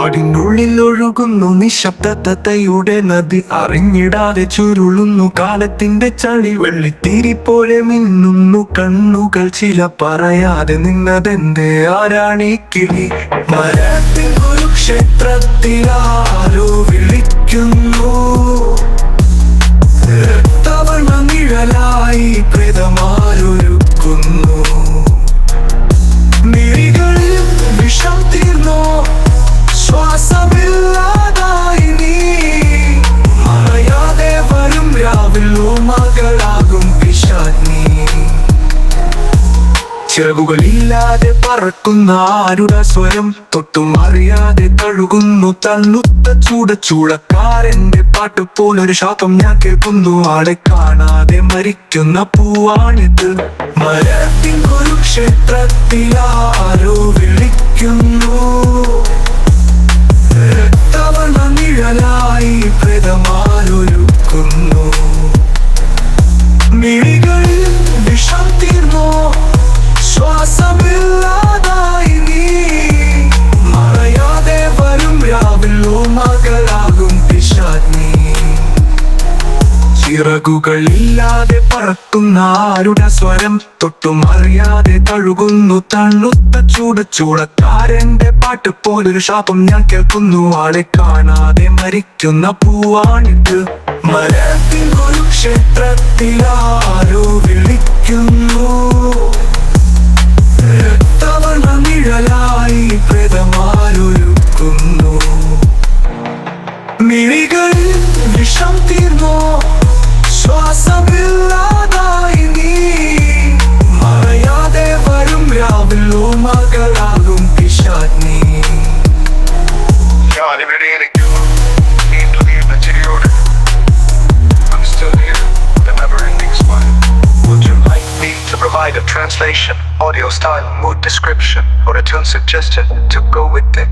കാടിനുള്ളിൽ ഒഴുകുന്നു നിശബ്ദതയുടെ നദി, അറിഞ്ഞിടാതെ ചുരുളുന്നു കാലത്തിന്റെ ചളി. വെള്ളിത്തിരി പോലെ മിന്നുന്നു കണ്ണുകൾ, ചില പറയാതെ നിന്നതെന്റെ ആരാണീ കിളി. മരത്തിൻ കുരുക്ഷേത്രത്തിൽ ആരോ വിളിക്കുന്നു, രക്തവർണ്ണ നിഴലായി പ്രേതമാരൊരുക്കുന്നു. മിഴികളിൽ വിഷം തീർന്നോ, ശ്വാസമില്ലാതായി നീ. അറിയാതെ വരും രാവിൽ ഓർമ്മകളാകും പിശാചി. ചിറകുകളില്ലാതെ പറക്കുന്ന ആരുടെ സ്വരം, തൊട്ടും അറിയാതെ തഴുകുന്നു തണുത്ത ചൂടക്കാരന്റെ പാട്ട് പോലൊരു ശാപം ഞാൻ കേൾക്കുന്നു. ആളെ കാണാതെ മരിക്കുന്ന പൂവാണിത്. മരത്തിൻ കുരുക്ഷേത്രത്തിൽ ആരോ വിളിക്കുന്നു, രക്തവർണ്ണ നിഴലായി പ്രേതമാരൊരുക്കുന്നു. മിഴികളിൽ വിഷം തീർന്നോ, ശ്വാസമില്ലാതായി നീ. മറയാതെ വരും രാവിൽ ഓർമ്മകളാകും പിശാചി. ചിറകുകളില്ലാതെ പറക്കുന്ന ആരുടെ സ്വരം, തൊട്ടും അറിയാതെ തഴുകുന്നു തണുത്ത ചൂടക്കാരന്റെ പാട്ട് പോലൊരു ശാപം ഞാൻ കേൾക്കുന്നു. ആളെ കാണാതെ മരിക്കുന്ന പൂവാണിത്. മരത്തിൻ കുരുക്ഷേത്രത്തിൽ ആരോ വിളിക്കുന്നു, രക്തവർണ്ണ നിഴലായി പ്രേതമാരൊരുക്കുന്നു. മിഴികളിൽ വിഷം തീർന്നോ, ശ്വാസമില്ലാതായി നീ. മറയാതെ വരും രാവിൽ ഓർമ്മകളാകും പിശാചി. Provide a translation, audio style, mood description, or a tune suggestion to go with it.